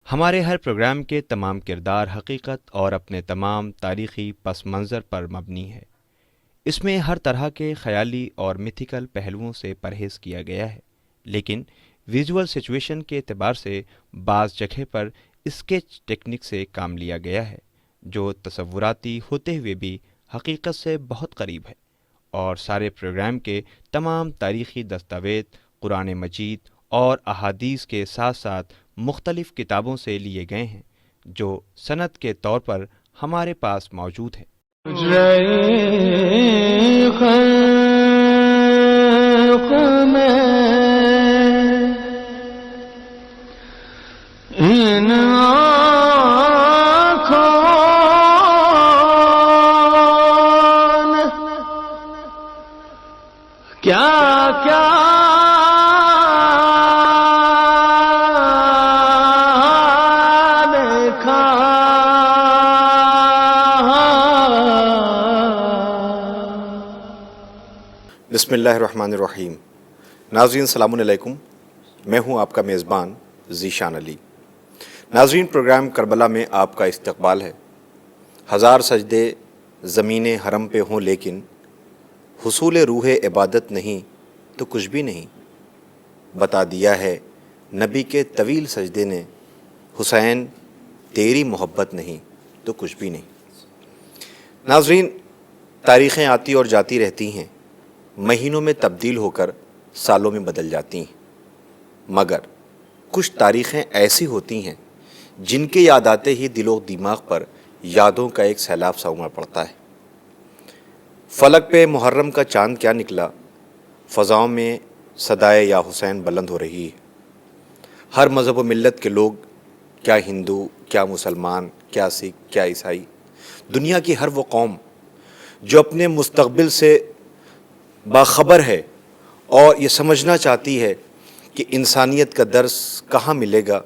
ہمارے ہر پروگرام کے تمام کردار حقیقت اور اپنے تمام تاریخی پس منظر پر مبنی ہے۔ اس میں ہر طرح کے خیالی اور میتھیکل پہلوؤں سے پرہیز کیا گیا ہے، لیکن ویژول سچویشن کے اعتبار سے بعض جگہ پر اسکیچ ٹیکنک سے کام لیا گیا ہے، جو تصوراتی ہوتے ہوئے بھی حقیقت سے بہت قریب ہے۔ اور سارے پروگرام کے تمام تاریخی دستاویز قرآن مجید اور احادیث کے ساتھ ساتھ مختلف کتابوں سے لیے گئے ہیں، جو سند کے طور پر ہمارے پاس موجود ہے۔ خلق میں ان آنکھوں نے کیا کیا دیکھا۔ بسم اللہ الرحمن الرحیم۔ ناظرین السلام علیکم، میں ہوں آپ کا میزبان ذیشان علی۔ ناظرین، پروگرام کربلا میں آپ کا استقبال ہے۔ ہزار سجدے زمین حرم پہ ہوں لیکن حصول روح عبادت نہیں تو کچھ بھی نہیں۔ بتا دیا ہے نبی کے طویل سجدے نے، حسین تیری محبت نہیں تو کچھ بھی نہیں۔ ناظرین، تاریخیں آتی اور جاتی رہتی ہیں، مہینوں میں تبدیل ہو کر سالوں میں بدل جاتی ہیں، مگر کچھ تاریخیں ایسی ہوتی ہیں جن کے یاد آتے ہی دل و دماغ پر یادوں کا ایک سیلاب سا امڑ پڑتا ہے۔ فلک پہ محرم کا چاند کیا نکلا، فضاؤں میں صدائے یا حسین بلند ہو رہی ہے۔ ہر مذہب و ملت کے لوگ، کیا ہندو، کیا مسلمان، کیا سکھ، کیا عیسائی، دنیا کی ہر وہ قوم جو اپنے مستقبل سے باخبر ہے اور یہ سمجھنا چاہتی ہے کہ انسانیت کا درس کہاں ملے گا،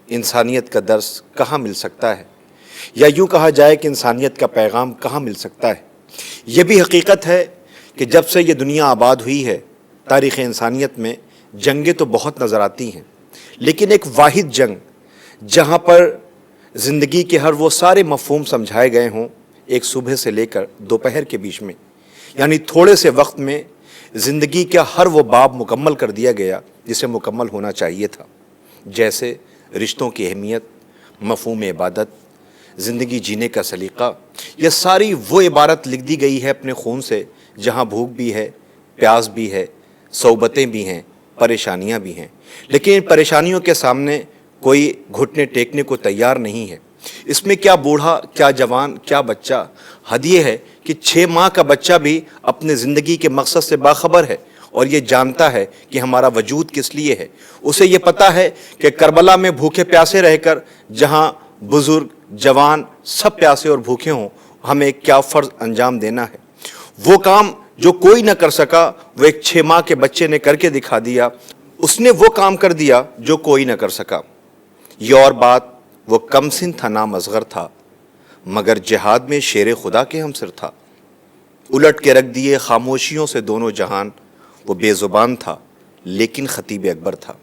انسانیت کا درس کہاں مل سکتا ہے، یا یوں کہا جائے کہ انسانیت کا پیغام کہاں مل سکتا ہے۔ یہ بھی حقیقت ہے کہ جب سے یہ دنیا آباد ہوئی ہے، تاریخ انسانیت میں جنگیں تو بہت نظر آتی ہیں، لیکن ایک واحد جنگ جہاں پر زندگی کے ہر وہ سارے مفہوم سمجھائے گئے ہوں، ایک صبح سے لے کر دوپہر کے بیچ میں، یعنی تھوڑے سے وقت میں زندگی کا ہر وہ باب مکمل کر دیا گیا جسے مکمل ہونا چاہیے تھا، جیسے رشتوں کی اہمیت، مفہوم عبادت، زندگی جینے کا سلیقہ۔ یہ ساری وہ عبارت لکھ دی گئی ہے اپنے خون سے، جہاں بھوک بھی ہے، پیاس بھی ہے، صعوبتیں بھی ہیں، پریشانیاں بھی ہیں، لیکن ان پریشانیوں کے سامنے کوئی گھٹنے ٹیکنے کو تیار نہیں ہے۔ اس میں کیا بوڑھا، کیا جوان، کیا بچہ، حد یہ ہے کہ 6 ماہ کا بچہ بھی اپنے زندگی کے مقصد سے باخبر ہے اور یہ جانتا ہے کہ ہمارا وجود کس لیے ہے۔ اسے یہ پتہ ہے کہ کربلا میں بھوکے پیاسے رہ کر جہاں بزرگ، جوان سب پیاسے اور بھوکے ہوں، ہمیں کیا فرض انجام دینا ہے۔ وہ کام جو کوئی نہ کر سکا وہ ایک 6 ماہ کے بچے نے کر کے دکھا دیا۔ اس نے وہ کام کر دیا جو کوئی نہ کر سکا۔ یہ اور بات، وہ کم سن تھا، نام اصغر تھا، مگر جہاد میں شیر خدا کے ہمسر تھا۔ الٹ کے رکھ دیے خاموشیوں سے دونوں جہان، وہ بے زبان تھا لیکن خطیب اکبر تھا۔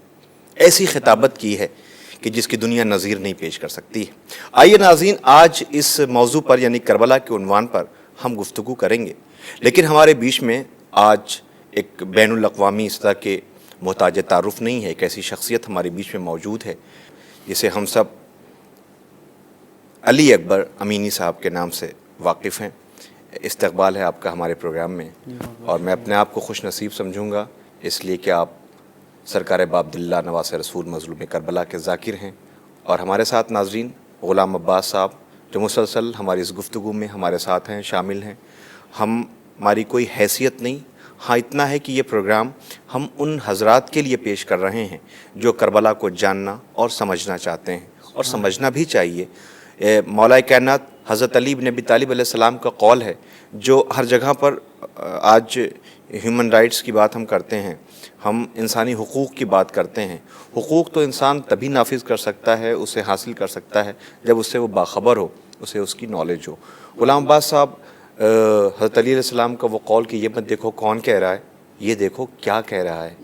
ایسی خطابت کی ہے کہ جس کی دنیا نظیر نہیں پیش کر سکتی۔ آئیے ناظرین، آج اس موضوع پر یعنی کربلا کے عنوان پر ہم گفتگو کریں گے، لیکن ہمارے بیچ میں آج ایک بین الاقوامی سطح کے محتاج تعارف نہیں ہے، ایک ایسی شخصیت ہمارے بیچ میں موجود ہے جسے ہم سب علی اکبر امینی صاحب کے نام سے واقف ہیں۔ استقبال ہے آپ کا ہمارے پروگرام میں، اور میں اپنے آپ کو خوش نصیب سمجھوں گا اس لیے کہ آپ سرکار باب عبداللہ نواز رسول مظلوم کربلا کے ذاکر ہیں۔ اور ہمارے ساتھ ناظرین غلام عباس صاحب جو مسلسل ہماری اس گفتگو میں ہمارے ساتھ ہیں، شامل ہیں۔ ہماری کوئی حیثیت نہیں، ہاں اتنا ہے کہ یہ پروگرام ہم ان حضرات کے لیے پیش کر رہے ہیں جو کربلا کو جاننا اور سمجھنا چاہتے ہیں، اور سمجھنا بھی چاہیے۔ مولا کائنات حضرت علی بن ابی طالب علیہ السلام کا قول ہے، جو ہر جگہ پر آج ہیومن رائٹس کی بات ہم کرتے ہیں، ہم انسانی حقوق کی بات کرتے ہیں۔ حقوق تو انسان تبھی نافذ کر سکتا ہے، اسے حاصل کر سکتا ہے جب اس سے وہ باخبر ہو، اسے اس کی نالج ہو۔ غلام عباس صاحب، حضرت علی علیہ السلام کا وہ قول کہ یہ مت دیکھو کون کہہ رہا ہے، یہ دیکھو کیا کہہ رہا ہے۔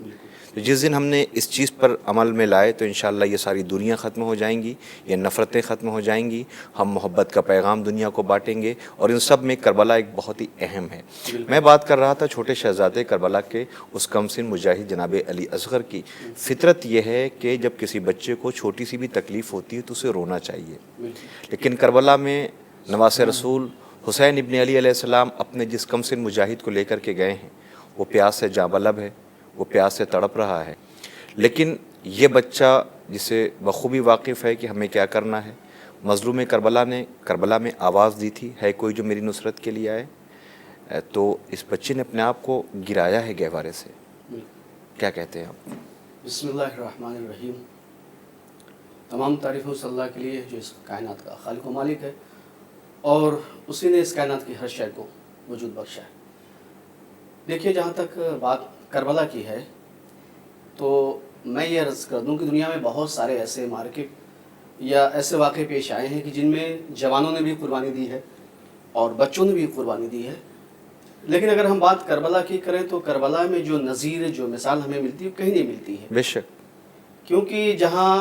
جس دن ہم نے اس چیز پر عمل میں لائے تو انشاءاللہ یہ ساری دنیا ختم ہو جائیں گی، یہ نفرتیں ختم ہو جائیں گی، ہم محبت کا پیغام دنیا کو بانٹیں گے، اور ان سب میں کربلا ایک بہت ہی اہم ہے۔ میں بات کر رہا تھا چھوٹے شہزادے کربلا کے اس کم سن مجاہد جناب علی اصغر کی۔ فطرت یہ ہے کہ جب کسی بچے کو چھوٹی سی بھی تکلیف ہوتی ہے تو اسے رونا چاہیے، لیکن کربلا میں نواس رسول حسین ابن علی علیہ السلام اپنے جس کم سن مجاہد کو لے کر کے گئے ہیں، وہ پیاس سے جاں بلب ہے، وہ پیاس سے تڑپ رہا ہے، لیکن یہ بچہ جسے بخوبی واقف ہے کہ ہمیں کیا کرنا ہے، مظلوم کربلا نے کربلا میں آواز دی تھی، ہے کوئی جو میری نصرت کے لیے آئے، تو اس بچے نے اپنے آپ کو گرایا ہے گہوارے سے۔ کیا کہتے ہیں آپ؟ بسم اللہ الرحمن الرحیم۔ تمام تعریفوں صلی اللہ کے لیے جو اس کائنات کا خالق و مالک ہے، اور اسی نے اس کائنات کی ہر شے کو وجود بخشا ہے۔ دیکھیے، جہاں تک بات کربلا کی ہے تو میں یہ عرض کر دوں کہ دنیا میں بہت سارے ایسے مارکے یا ایسے واقعے پیش آئے ہیں کہ جن میں جوانوں نے بھی قربانی دی ہے اور بچوں نے بھی قربانی دی ہے، لیکن اگر ہم بات کربلا کی کریں تو کربلا میں جو نظیر، جو مثال ہمیں ملتی ہے وہ کہیں نہیں ملتی ہے۔ بے شک، کیونکہ جہاں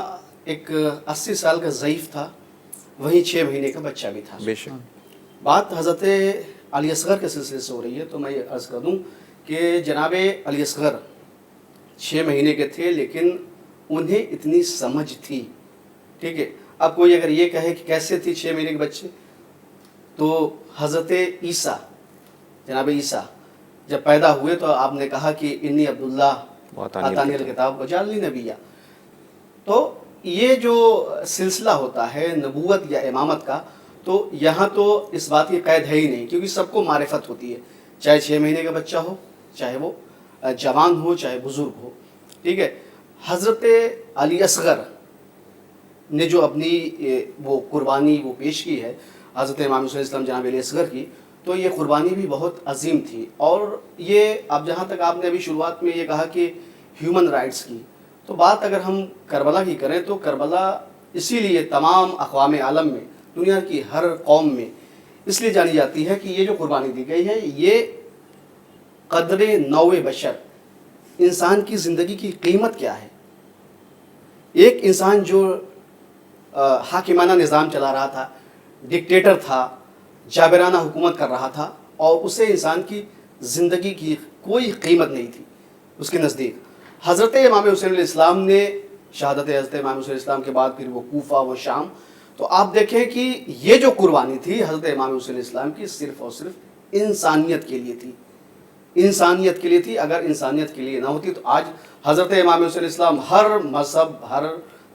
ایک 80 سال کا ضعیف تھا، وہیں 6 مہینے کا بچہ بھی تھا۔ بے شک۔ بات حضرت علی اصغر کے سلسلے سے ہو رہی ہے تو میں یہ عرض کر دوں کہ جناب علی اصغر 6 مہینے کے تھے، لیکن انہیں اتنی سمجھ تھی، ٹھیک ہے۔ اب کوئی اگر یہ کہے کہ کیسے تھی 6 مہینے کے بچے، تو حضرت عیسیٰ، جناب عیسیٰ جب پیدا ہوئے تو آپ نے کہا کہ انی عبداللہ آتانی الکتاب وجعلنی نبیہ۔ تو یہ جو سلسلہ ہوتا ہے نبوت یا امامت کا، تو یہاں تو اس بات کی قید ہے ہی نہیں، کیونکہ سب کو معرفت ہوتی ہے، چاہے 6 مہینے کا بچہ ہو، چاہے وہ جوان ہو، چاہے بزرگ ہو، ٹھیک ہے۔ حضرت علی اصغر نے جو اپنی وہ قربانی وہ پیش کی ہے، حضرت امام حسین علیہ السلام جناب علی اصغر کی، تو یہ قربانی بھی بہت عظیم تھی۔ اور یہ اب جہاں تک آپ نے ابھی شروعات میں یہ کہا کہ ہیومن رائٹس کی، تو بات اگر ہم کربلا کی کریں تو کربلا اسی لیے تمام اقوام عالم میں، دنیا کی ہر قوم میں اس لیے جانی جاتی ہے کہ یہ جو قربانی دی گئی ہے یہ قدر نوع بشر، انسان کی زندگی کی قیمت کیا ہے۔ ایک انسان جو حاکمانہ نظام چلا رہا تھا، ڈکٹیٹر تھا، جابرانہ حکومت کر رہا تھا، اور اسے انسان کی زندگی کی کوئی قیمت نہیں تھی اس کے نزدیک۔ حضرت امام حسین علیہ السلام نے شہادت حضرت امام حسین علیہ السلام کے بعد پھر وہ کوفہ، وہ شام، تو آپ دیکھیں کہ یہ جو قربانی تھی حضرت امام حسین علیہ السلام کی، صرف اور صرف انسانیت کے لیے تھی، انسانیت کے لیے تھی۔ اگر انسانیت کے لیے نہ ہوتی تو آج حضرت امام حسین علیہ السلام، ہر مذہب، ہر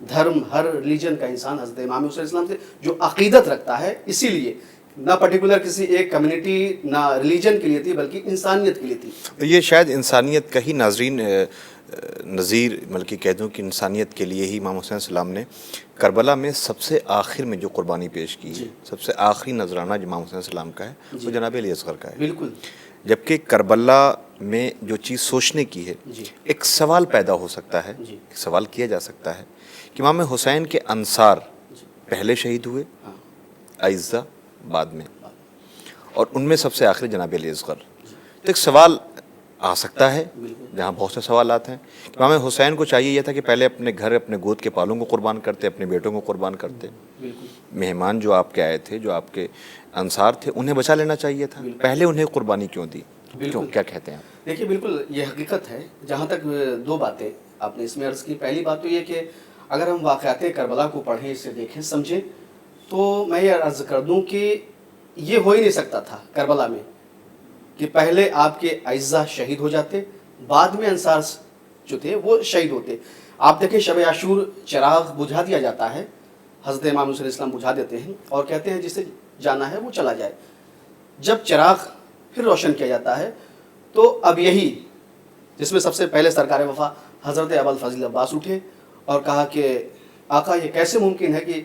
دھرم، ہر ریلیجن کا انسان حضرت امام حسین علیہ السلام سے جو عقیدت رکھتا ہے، اسی لیے نہ پرٹیکولر کسی ایک کمیونٹی، نہ ریلیجن کے لیے تھی، بلکہ انسانیت کے لیے تھی۔ یہ شاید انسانیت کا ہی ناظرین نظیر، بلکہ کہہ دوں کہ انسانیت کے لیے ہی امام حسین السلام نے کربلا میں سب سے آخر میں جو قربانی پیش کی ہے، سب سے آخری نذرانہ جو امام حسین السلام کا ہے وہ جناب علی اصغر کا ہے۔ بالکل۔ جبکہ کربلا میں جو چیز سوچنے کی ہے، ایک سوال پیدا ہو سکتا ہے، ایک سوال کیا جا سکتا ہے کہ امام حسین کے انصار پہلے شہید ہوئے، اعزہ بعد میں، اور ان میں سب سے آخری جناب علی اصغر۔ تو ایک سوال آ سکتا ہے، جہاں بہت سے سوالات ہیں، کہ امام حسین کو چاہیے یہ تھا کہ پہلے اپنے گھر، اپنے گود کے پالوں کو قربان کرتے، اپنے بیٹوں کو قربان کرتے، مہمان جو آپ کے آئے تھے، جو آپ کے انصار تھے، انہیں بچا لینا چاہیے تھا، پہلے انہیں قربانی کیوں دی؟ کیوں؟ کیا کہتے ہیں آپ؟ دیکھیے، بالکل یہ حقیقت ہے۔ جہاں تک 2 باتیں آپ نے اس میں عرض کی، پہلی بات تو یہ کہ اگر ہم واقعات کربلا کو پڑھیں، اسے دیکھیں، سمجھیں، تو میں یہ عرض کر دوں کہ یہ ہو ہی نہیں سکتا تھا کربلا میں کہ پہلے آپ کے اعزہ شہید ہو جاتے، بعد میں انصار جو تھے وہ شہید ہوتے۔ آپ دیکھیں، شب عاشور چراغ بجھا دیا جاتا ہے، حضرت امام حسین علیہ السلام بجھا دیتے ہیں اور کہتے ہیں جسے جانا ہے وہ چلا جائے۔ جب چراغ پھر روشن کیا جاتا ہے تو اب یہی، جس میں سب سے پہلے سرکار وفا حضرت ابوالفضل عباس اٹھے اور کہا کہ آقا یہ کیسے ممکن ہے کہ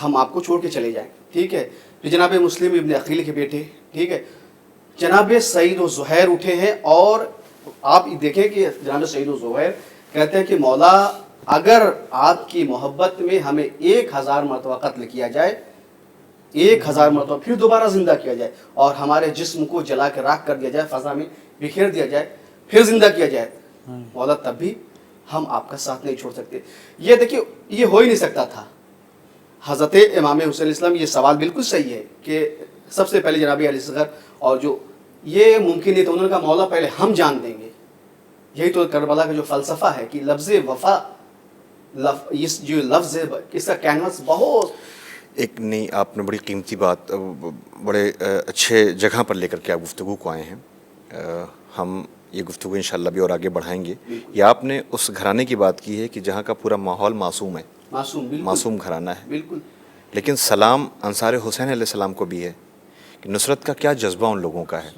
ہم آپ کو چھوڑ کے چلے جائیں، ٹھیک ہے۔ پھر جناب مسلم ابن عقیل کے بیٹے، ٹھیک ہے، جناب سعید و زہیر اٹھے ہیں، اور آپ دیکھیں کہ جناب سعید و زہیر کہتے ہیں کہ مولا اگر آپ کی محبت میں ہمیں 1000 مرتبہ قتل کیا جائے، 1000 مرتبہ پھر دوبارہ زندہ کیا جائے، اور ہمارے جسم کو جلا کے راکھ کر دیا جائے، فضا میں بکھیر دیا جائے، پھر زندہ کیا جائے، مولا تب بھی ہم آپ کا ساتھ نہیں چھوڑ سکتے. یہ دیکھیے یہ ہو ہی نہیں سکتا تھا. حضرت امام حسین علیہ السلام, یہ سوال بالکل صحیح ہے کہ سب سے پہلے جناب علی اصغر, اور جو یہ ممکن نہیں تھا, انہوں نے کہا مولا پہلے ہم جان دیں گے. یہی تو کربلا کا جو فلسفہ ہے کہ لفظ وفا, اس جو لفظ ہے اس کا کینوس بہت ایک نہیں, آپ نے بڑی قیمتی بات, بڑے اچھے جگہ پر لے کر کے آپ گفتگو کو آئے ہیں. ہم یہ گفتگو انشاءاللہ بھی اور آگے بڑھائیں گے. یہ آپ نے اس گھرانے کی بات کی ہے کہ جہاں کا پورا ماحول معصوم ہے, معصوم گھرانہ ہے. بالکل. لیکن سلام انصار حسین علیہ السلام کو بھی ہے کہ نصرت کا کیا جذبہ ان لوگوں کا ہے.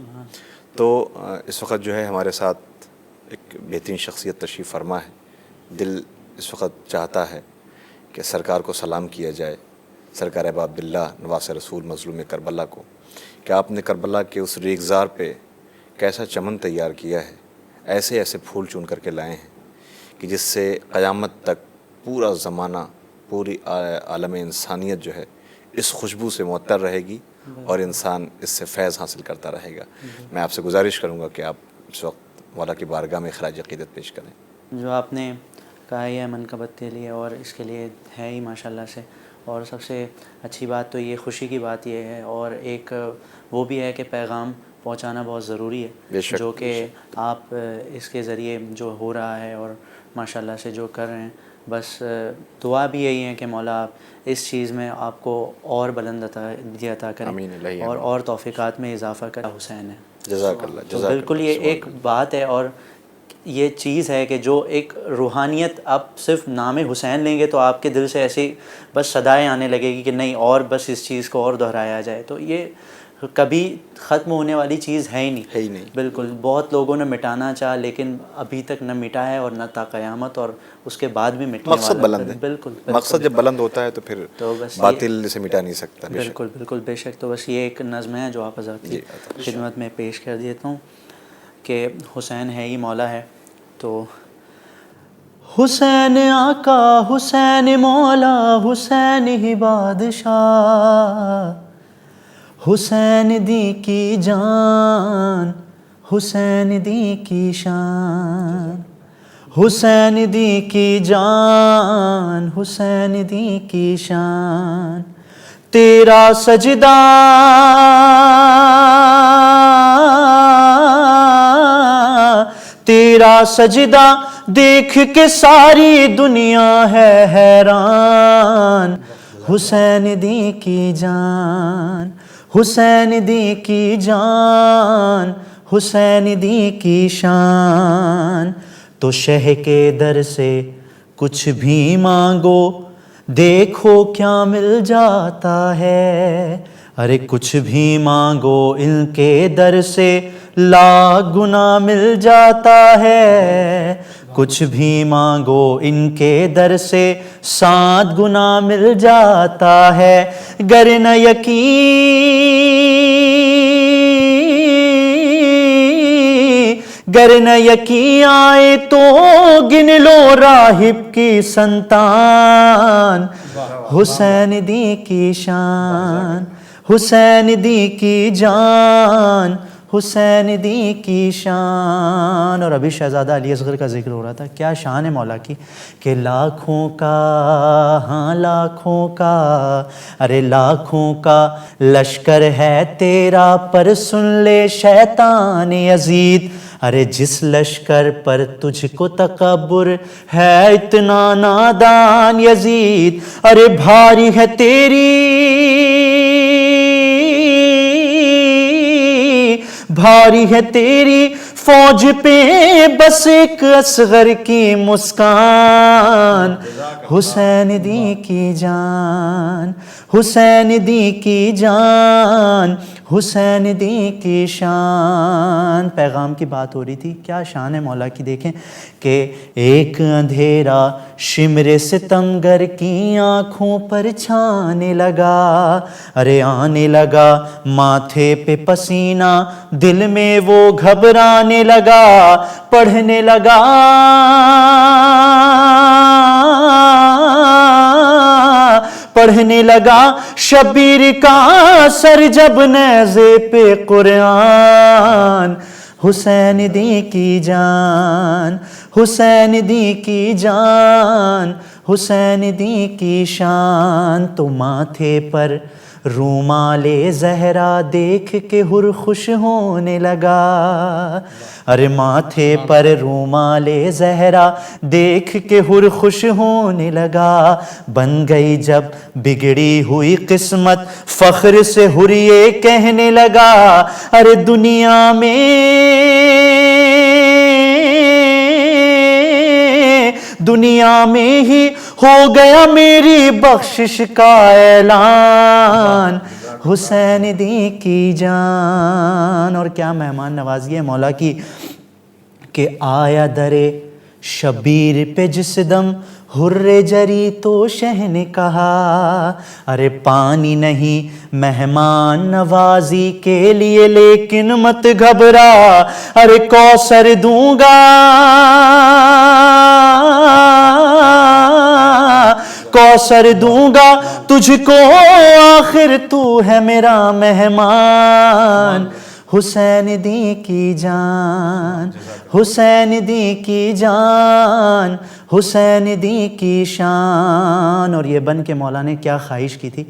تو اس وقت جو ہے ہمارے ساتھ ایک بہترین شخصیت تشریف فرما ہے. دل اس وقت چاہتا ہے کہ سرکار کو سلام کیا جائے, سرکار ابا عبداللہ نواس رسول مظلوم کربلا کو, کہ آپ نے کربلا کے اس ریگزار پہ کیسا چمن تیار کیا ہے, ایسے ایسے پھول چن کر کے لائے ہیں کہ جس سے قیامت تک پورا زمانہ, پوری عالم انسانیت جو ہے اس خوشبو سے معطر رہے گی اور انسان اس سے فیض حاصل کرتا رہے گا. میں آپ سے گزارش کروں گا کہ آپ اس وقت مولا کی بارگاہ میں خراج عقیدت پیش کریں. جو آپ نے کہا یہ منقبت کے لیے اور اس کے لیے ہے ہی ماشاءاللہ سے, اور سب سے اچھی بات تو یہ خوشی کی بات یہ ہے, اور ایک وہ بھی ہے کہ پیغام پہنچانا بہت ضروری ہے, جو کہ آپ اس کے ذریعے جو ہو رہا ہے اور ماشاءاللہ سے جو کر رہے ہیں. بس دعا بھی یہی ہے کہ مولا آپ اس چیز میں آپ کو اور بلند عطا کریں اور توفیقات میں اضافہ کریں. حسین ہے, جزاک اللہ. تو بالکل یہ ایک بات ہے, اور یہ چیز ہے کہ جو ایک روحانیت, آپ صرف نام حسین لیں گے تو آپ کے دل سے ایسی بس صدائیں آنے لگے گی کہ نہیں اور بس اس چیز کو اور دہرایا جائے. تو یہ کبھی ختم ہونے والی چیز ہے ہی نہیں. بالکل. بہت لوگوں نے مٹانا چاہا لیکن ابھی تک نہ مٹا ہے اور نہ تا قیامت, اور اس کے بعد بھی مٹنے والا. مقصد بلند ہے. بالکل. مقصد جب بلند ہوتا ہے تو پھر باطل سے مٹا نہیں سکتا. بالکل بالکل بے شک. تو بس یہ ایک نظم ہے جو آپ حضرت کی خدمت میں پیش کر دیتا ہوں کہ حسین ہے ہی مولا ہے. تو حسین آقا, حسین مولا, حسین ہی بادشاہ, حسین دی کی جان, حسین دی کی شان, حسین دی کی جان, حسین دی کی شان. تیرا سجدہ تیرا سجدہ دیکھ کے ساری دنیا ہے حیران. حسین دی کی جان, حسین دی کی جان, حسین دی کی شان. تو شہ کے در سے کچھ بھی مانگو دیکھو کیا مل جاتا ہے. ارے کچھ بھی مانگو ان کے در سے لاکھ گنا مل جاتا ہے. کچھ بھی مانگو ان کے در سے 7 گنا مل جاتا ہے. گر نہ یقین آئے تو گن لو راہب کی سنتان. حسین دی کی شان, حسین دی کی جان, حسین دی کی شان. اور ابھی شہزادہ علی اصغر کا ذکر ہو رہا تھا. کیا شان ہے مولا کی کہ لاکھوں کا, ہاں لاکھوں کا, ارے لاکھوں کا لشکر ہے تیرا, پر سن لے شیطان یزید. ارے جس لشکر پر تجھ کو تکبر ہے اتنا نادان یزید. ارے بھاری ہے بھاری ہے تیری فوج پہ بس ایک اصغر کی مسکان. حسین دی کی جان, حسین دی کی جان, حسین دی کی شان. پیغام کی بات ہو رہی تھی. کیا شان ہے مولا کی. دیکھیں کہ ایک اندھیرا شمر ستمگر کی آنکھوں پر چھانے لگا. ارے آنے لگا ماتھے پہ پسینہ, دل میں وہ گھبرانے لگا. پڑھنے لگا پڑھنے لگا شبیر کا سر جب نیزے پہ قرآن. حسین دی کی جان, حسین دی کی جان، حسین دی کی شان، تو ماتھے پر رومال زہرا دیکھ کے حر خوش ہونے لگا، ارے ماتھے پر رومال زہرا دیکھ کے حر خوش ہونے لگا، بن گئی جب بگڑی ہوئی قسمت فخر سے حر یہ کہنے لگا، ارے دنیا میں ہی ہو گیا میری بخشش کا اعلان، حسین دی کی جان۔ اور کیا مہمان نوازی ہے مولا کی کہ آیا درے شبیر پہ جس دم حر جری تو شہ نے کہا، ارے پانی نہیں مہمان نوازی کے لیے لیکن مت گھبرا، ارے کوثر دوں گا، کوثر دوں گا تجھ کو، آخر تو ہے میرا مہمان، حسین دی کی جان، حسین دی کی جان، حسین دی کی شان۔ اور یہ بن کے مولا نے کیا خواہش کی تھی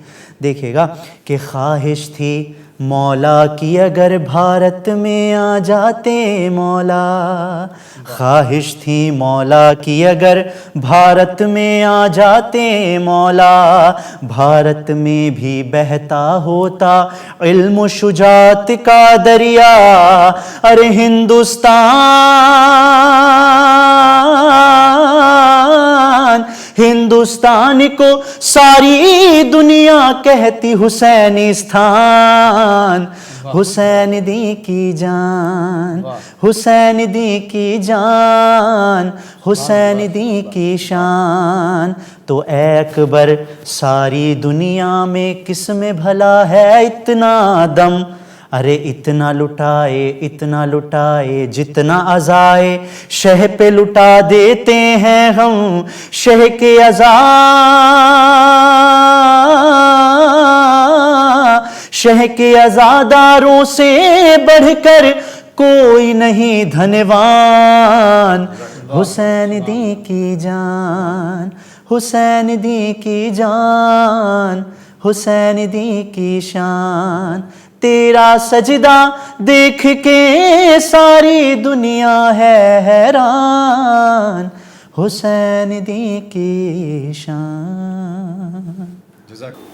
دیکھے گا کہ خواہش تھی مولا کی اگر بھارت میں آ جاتے مولا، خواہش تھی مولا کی اگر بھارت میں آ جاتے مولا، بھارت میں بھی بہتا ہوتا علم و شجاعت کا دریا، ارے ہندوستان کو ساری دنیا کہتی حسینستان، حسین دی کی جان، حسین دی کی جان، حسین دی کی شان۔ تو اے اکبر ساری دنیا میں کس میں بھلا ہے اتنا دم، ارے اتنا لٹائے جتنا عزائے شہ پہ لٹا دیتے ہیں ہم، شہ کے عزا، شہ کے عزاداروں سے بڑھ کر کوئی نہیں دھنوان، حسین دی کی جان، حسین دی کی جان، حسین دی کی شان۔ تیرا سجدہ دیکھ کے ساری دنیا ہے حیران، حسین دی کی شان۔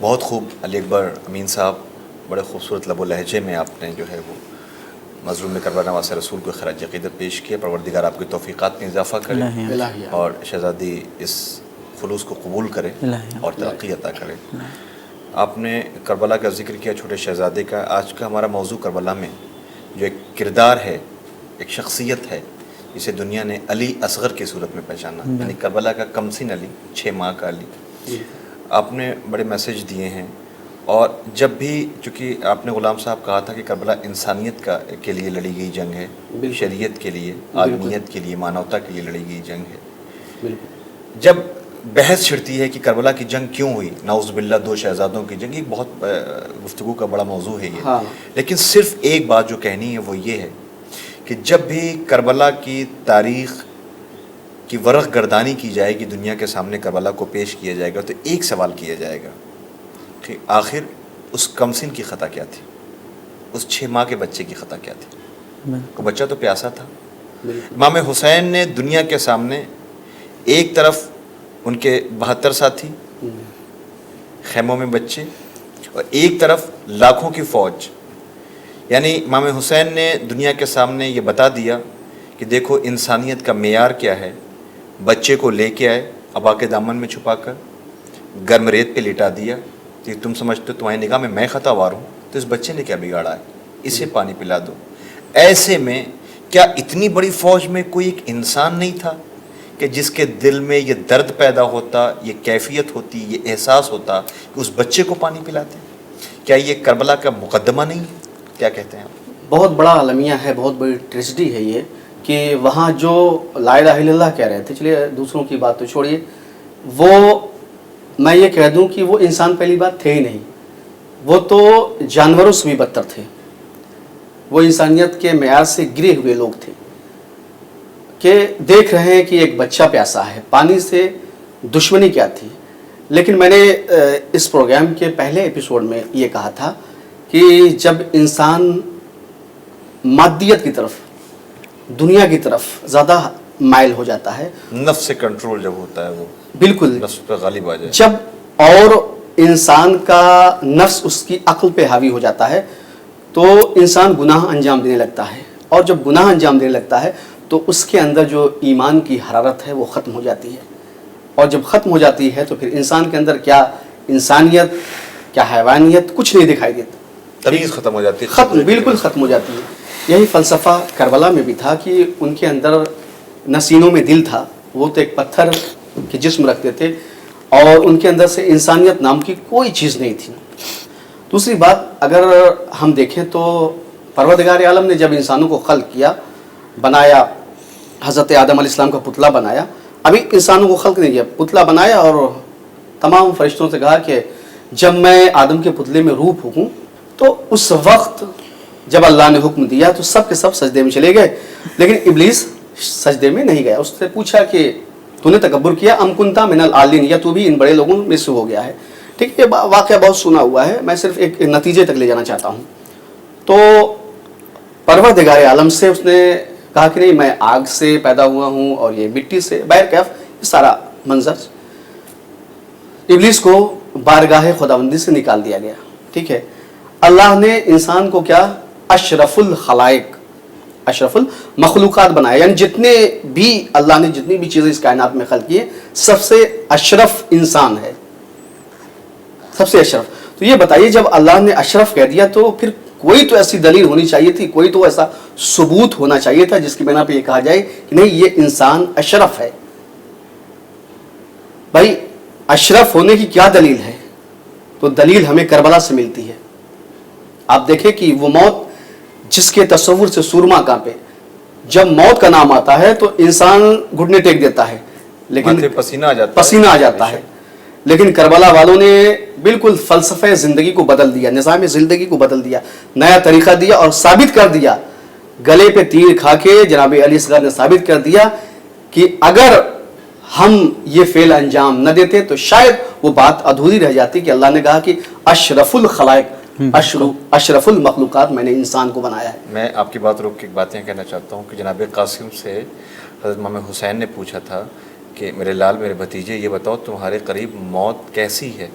بہت خوب علی اکبر امین صاحب، بڑے خوبصورت لب و لہجے میں آپ نے جو ہے وہ مظلوم کربلا نواز رسول کو خراج عقیدت پیش کیا۔ پروردگار آپ کی توفیقات میں اضافہ کرے اور شہزادی اس خلوص کو قبول کرے اور ترقی عطا کرے۔ آپ نے کربلا کا ذکر کیا، چھوٹے شہزادے کا۔ آج کا ہمارا موضوع کربلا میں جو ایک کردار ہے، ایک شخصیت ہے، جسے دنیا نے علی اصغر کی صورت میں پہچانا، یعنی کربلا کا کمسن علی، 6 ماہ کا علی۔ آپ نے بڑے میسیج دیے ہیں، اور جب بھی، چونکہ آپ نے غلام صاحب کہا تھا کہ کربلا انسانیت کے لیے لڑی گئی جنگ ہے، شریعت کے لیے، آدمیت کے لیے، مانوتا کے لیے لڑی گئی جنگ ہے۔ جب بحث چھڑتی ہے کہ کربلا کی جنگ کیوں ہوئی، نعوذ باللہ 2 شہزادوں کی جنگ، ایک بہت گفتگو کا بڑا موضوع ہے یہ، لیکن صرف ایک بات جو کہنی ہے وہ یہ ہے کہ جب بھی کربلا کی تاریخ کی ورق گردانی کی جائے گی، دنیا کے سامنے کربلا کو پیش کیا جائے گا، تو ایک سوال کیا جائے گا کہ آخر اس کمسن کی خطا کیا تھی، اس 6 ماہ کے بچے کی خطا کیا تھی؟ وہ بچہ تو پیاسا تھا۔ امام حسین نے دنیا کے سامنے ایک طرف ان کے 72 ساتھی خیموں میں بچے، اور ایک طرف لاکھوں کی فوج، یعنی امام حسین نے دنیا کے سامنے یہ بتا دیا کہ دیکھو انسانیت کا معیار کیا ہے۔ بچے کو لے کے آئے، ابا کے دامن میں چھپا کر گرم ریت پہ لٹا دیا کہ تم سمجھتے ہو تمہاری نگاہ میں خطا وار ہوں، تو اس بچے نے کیا بگاڑا ہے، اسے پانی پلا دو۔ ایسے میں کیا اتنی بڑی فوج میں کوئی ایک انسان نہیں تھا کہ جس کے دل میں یہ درد پیدا ہوتا، یہ کیفیت ہوتی، یہ احساس ہوتا کہ اس بچے کو پانی پلاتے؟ کیا یہ کربلا کا مقدمہ نہیں ہے؟ کیا کہتے ہیں آپ؟ بہت بڑا المیہ ہے، بہت بڑی ٹریجڈی ہے یہ کہ وہاں جو لا الہ الا اللہ کہہ رہے تھے، چلیے دوسروں کی بات تو چھوڑیے، وہ میں یہ کہہ دوں کہ وہ انسان پہلی بات تھے ہی نہیں، وہ تو جانوروں سے بھی بدتر تھے، وہ انسانیت کے معیار سے گرے ہوئے لوگ تھے۔ کہ دیکھ رہے ہیں کہ ایک بچہ پیاسا ہے, پانی سے دشمنی کیا تھی. لیکن میں نے اس پروگرام کے پہلے ایپیسوڈ میں یہ کہا تھا کہ جب انسان مادیت کی طرف, دنیا کی طرف زیادہ مائل ہو جاتا ہے, نفس سے کنٹرول جب ہوتا ہے, وہ بالکل نفس پہ غالب آ جائے, جب اور انسان کا نفس اس کی عقل پہ حاوی ہو جاتا ہے تو انسان گناہ انجام دینے لگتا ہے, اور جب گناہ انجام دینے لگتا ہے تو اس کے اندر جو ایمان کی حرارت ہے وہ ختم ہو جاتی ہے, اور جب ختم ہو جاتی ہے تو پھر انسان کے اندر کیا انسانیت, کیا حیوانیت, کچھ نہیں دکھائی دیتا, تمیز ختم ہو جاتی ہے, ختم, بالکل ختم ہو جاتی ہے. یہی فلسفہ کربلا میں بھی تھا کہ ان کے اندر نہ سینوں میں دل تھا, وہ تو ایک پتھر کے جسم رکھتے تھے, اور ان کے اندر سے انسانیت نام کی کوئی چیز نہیں تھی. دوسری بات اگر ہم دیکھیں تو پروردگار عالم نے جب انسانوں کو خلق کیا, بنایا, حضرت آدم علیہ السلام کا پتلا بنایا, ابھی انسانوں کو خلق نہیں کیا, پتلا بنایا اور تمام فرشتوں سے کہا کہ جب میں آدم کے پتلے میں روح پھونکوں, تو اس وقت جب اللہ نے حکم دیا تو سب کے سب سجدے میں چلے گئے, لیکن ابلیس سجدے میں نہیں گیا. اس سے پوچھا کہ تو نے تکبر کیا, ام کنتا من العالین, یا تو بھی ان بڑے لوگوں میں سے ہو گیا ہے. ٹھیک, یہ واقعہ بہت سنا ہوا ہے, میں صرف ایک نتیجے تک لے جانا چاہتا ہوں. تو پروردگار عالم سے اس نے کہا کہ نہیں, میں آگ سے پیدا ہوا ہوں اور یہ مٹی سے, بہرکیف یہ سارا منظر. ابلیس کو بارگاہ خداوندی سے نکال دیا گیا. ٹھیک ہے, اللہ نے انسان کو کیا, اشرف الخلائق, اشرف المخلوقات بنایا, یعنی جتنے بھی اللہ نے جتنی بھی چیزیں اس کائنات میں خلق کی ہیں, سب سے اشرف انسان ہے, سب سے اشرف. تو یہ بتائیے جب اللہ نے اشرف کہہ دیا تو پھر کوئی تو ایسی دلیل ہونی چاہیے تھی, کوئی تو ایسا ثبوت ہونا چاہیے تھا جس کی بنا پہ یہ کہا جائے کہ نہیں یہ انسان اشرف ہے. بھائی اشرف ہونے کی کیا دلیل ہے؟ تو دلیل ہمیں کربلا سے ملتی ہے. آپ دیکھیں کہ وہ موت جس کے تصور سے سورما کانپے, جب موت کا نام آتا ہے تو انسان گھٹنے ٹیک دیتا ہے, لیکن پسینہ آ جاتا ہے. لیکن کربلا والوں نے بالکل فلسفہ زندگی کو بدل دیا, نظام زندگی کو بدل دیا, نیا طریقہ دیا اور ثابت کر دیا, گلے پہ تیر کھا کے جناب علی اصغر نے ثابت کر دیا کہ اگر ہم یہ فعل انجام نہ دیتے تو شاید وہ بات ادھوری رہ جاتی کہ اللہ نے کہا کہ اشرف الخلائق, اشرف المخلوقات میں نے انسان کو بنایا ہے. میں آپ کی بات روک کے ایک بات یہ کہنا چاہتا ہوں کہ جناب قاسم سے حضرت امام حسین نے پوچھا تھا کہ میرے لال, میرے بھتیجے, یہ بتاؤ تمہارے قریب موت کیسی ہے؟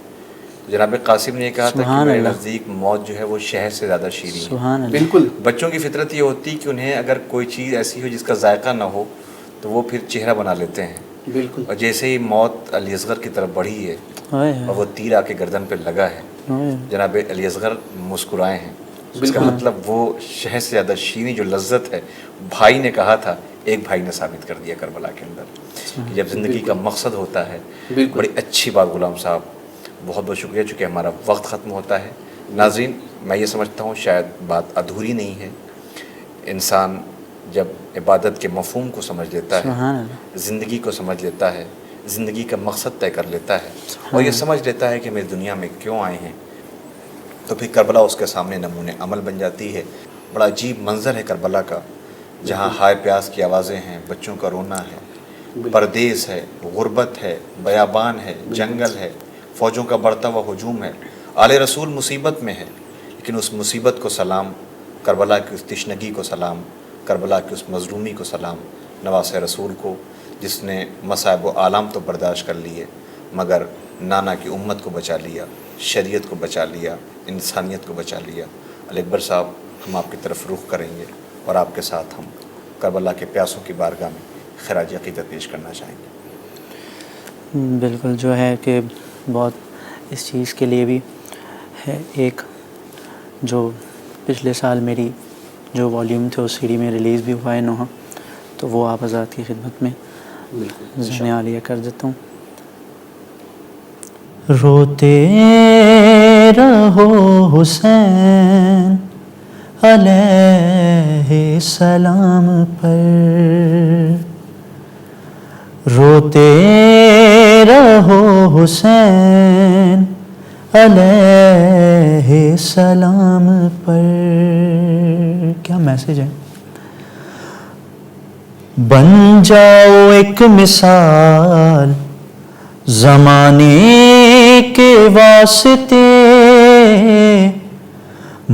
جناب قاسم نے یہ کہا تھا کہ میرے نزدیک موت جو ہے وہ شہد سے زیادہ شیریں ہے. بالکل, بچوں کی فطرت یہ ہوتی کہ انہیں اگر کوئی چیز ایسی ہو جس کا ذائقہ نہ ہو تو وہ پھر چہرہ بنا لیتے ہیں. بالکل, اور جیسے ہی موت علی اصغر کی طرف بڑھی ہے اور وہ تیر آ کے گردن پہ لگا ہے, جناب علی اصغر مسکرائے ہیں. اس کا مطلب وہ شہد سے زیادہ شیریں جو لذت ہے, بھائی نے کہا تھا, ایک بھائی نے ثابت کر دیا کربلا کے اندر کہ جب زندگی کا مقصد ہوتا ہے. بڑی اچھی بات غلام صاحب, بہت بہت شکریہ. چونکہ ہمارا وقت ختم ہوتا ہے. ناظرین, میں یہ سمجھتا ہوں شاید بات ادھوری نہیں ہے. انسان جب عبادت کے مفہوم کو سمجھ لیتا ہے, زندگی کو سمجھ لیتا ہے, زندگی کا مقصد طے کر لیتا ہے اور یہ سمجھ لیتا ہے کہ ہم اس دنیا میں کیوں آئے ہیں, تو پھر کربلا اس کے سامنے نمونِ عمل بن جاتی ہے. بڑا عجیب منظر ہے کربلا کا, جہاں ہائے پیاس کی آوازیں ہیں, بچوں کا رونا ہے, پردیس ہے, غربت ہے, بیابان ہے, جنگل ہے, فوجوں کا بڑھتا ہوا ہجوم ہے. آل رسول مصیبت میں ہے, لیکن اس مصیبت کو سلام, کربلا کی اس تشنگی کو سلام, کربلا کی اس مظلومی کو سلام, نواس رسول کو جس نے مصائب و آلام تو برداشت کر لیے مگر نانا کی امت کو بچا لیا, شریعت کو بچا لیا, انسانیت کو بچا لیا. علی اکبر صاحب, ہم آپ کی طرف رخ کریں گے اور آپ کے ساتھ ہم کربلا کے پیاسوں کی بارگاہ میں خراج عقیدت پیش کرنا چاہیں گے. بالکل, جو ہے کہ بہت اس چیز کے لیے بھی ہے, ایک جو پچھلے سال میری جو والیوم تھے اس CD میں ریلیز بھی ہوا ہے نوحہ, تو وہ آپ حضرات کی خدمت میں ذہن عالیہ کر دیتا ہوں. روتے رہو حسین علیہ السلام پر, روتے رہو حسین علیہ السلام پر. کیا میسج ہے؟ بن جاؤ ایک مثال زمانے کے واسطے،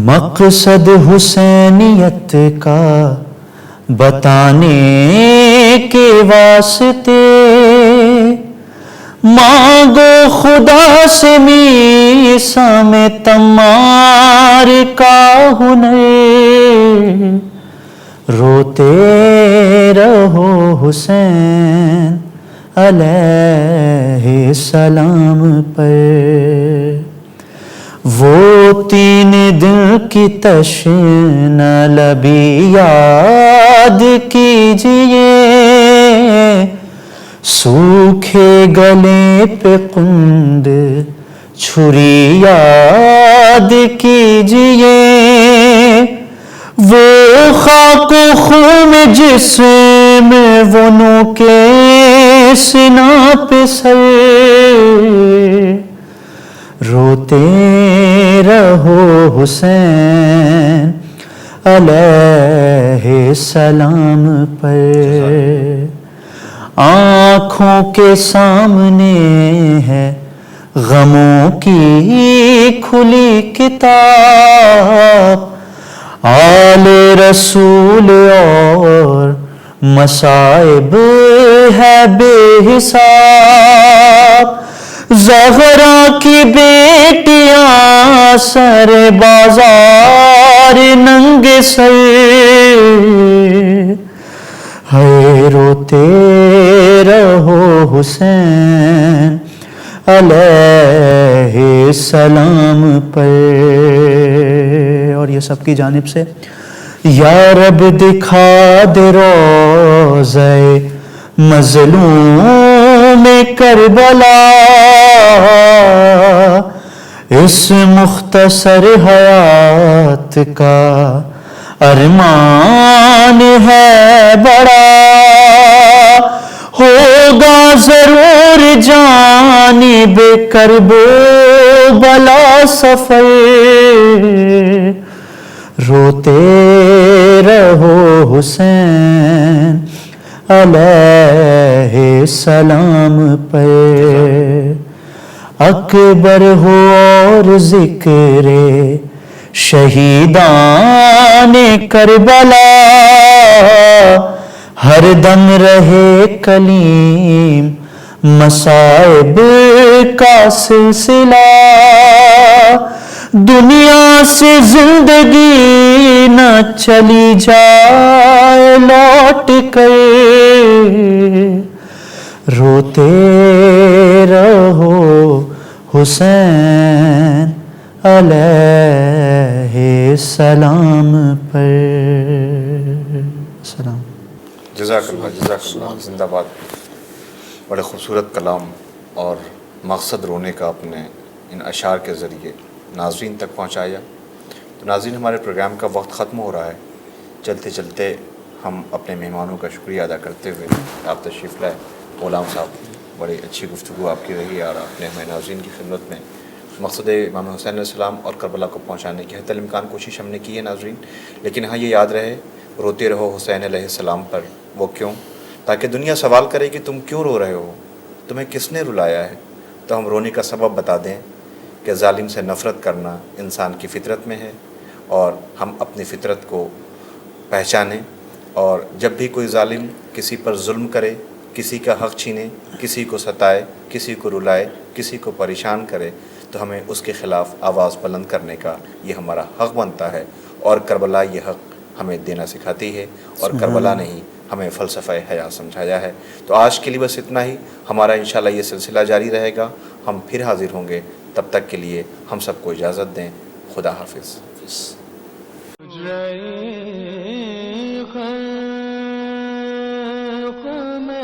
مقصد حسینیت کا بتانے کے واسطے، مانگو خدا سے میثاق میں تمار کا ہنر، روتے رہو حسین علیہ السلام پر، وہ 3 دن کی تشنہ لبی یاد کیجئے، سوکھے گلے پہ قند چھری یاد کیجئے، وہ خاک و خون جسم وہ نوکے سینہ پہ سر، روتے رہو حسین علیہ السلام پر، آنکھوں کے سامنے ہے غموں کی کھلی کتاب، آل رسول اور مصائب ہے بے حساب، زہرا کی بیٹیاں سر بازار ننگے سر، ہے روتے رہو حسین علیہ السلام پر، اور یہ سب کی جانب سے یا رب دکھا دے روضہ مظلوم کربلا، اس مختصر حیات کا ارمان ہے بڑا، ہوگا ضرور جانب کرب و بلا سفر، روتے رہو حسین علیہ السلام پر، اکبر ہو اور ذکر شہیدان کربلا، ہر دم رہے کلیم مصائب کا سلسلہ، دنیا سے زندگی نہ چلی جائے لوٹ کر، روتے رہو حسین علیہ السلام پر، سلام۔ جزاک اللہ زندہ باد۔ بڑے خوبصورت کلام اور مقصد رونے کا اپنے ان اشعار کے ذریعے ناظرین تک پہنچایا۔ تو ناظرین، ہمارے پروگرام کا وقت ختم ہو رہا ہے، چلتے چلتے ہم اپنے مہمانوں کا شکریہ ادا کرتے ہوئے آپ تشریف لائے۔ غلام صاحب، بڑی اچھی گفتگو آپ کی رہی اور آپ نے ہمیں ناظرین کی خدمت میں مقصد امام حسین علیہ السلام اور کربلا کو پہنچانے کی حتی الامکان کوشش ہم نے کی ہے ناظرین، لیکن ہاں یہ یاد رہے، روتے رہو حسین علیہ السلام پر۔ وہ کیوں؟ تاکہ دنیا سوال کرے کہ تم کیوں رو رہے ہو، تمہیں کس نے رلایا ہے، تو ہم رونے کا سبب بتا دیں کہ ظالم سے نفرت کرنا انسان کی فطرت میں ہے، اور ہم اپنی فطرت کو پہچانیں، اور جب بھی کوئی ظالم کسی پر ظلم کرے، کسی کا حق چھینے، کسی کو ستائے، کسی کو رلائے، کسی کو پریشان کرے، تو ہمیں اس کے خلاف آواز بلند کرنے کا یہ ہمارا حق بنتا ہے، اور کربلا یہ حق ہمیں دینا سکھاتی ہے، اور کربلا نے ہی ہمیں فلسفہ حیات سمجھایا ہے۔ تو آج کے لیے بس اتنا ہی، ہمارا انشاءاللہ یہ سلسلہ جاری رہے گا، ہم پھر حاضر ہوں گے، تب تک کے لیے ہم سب کو اجازت دیں، خدا حافظ۔ خلق میں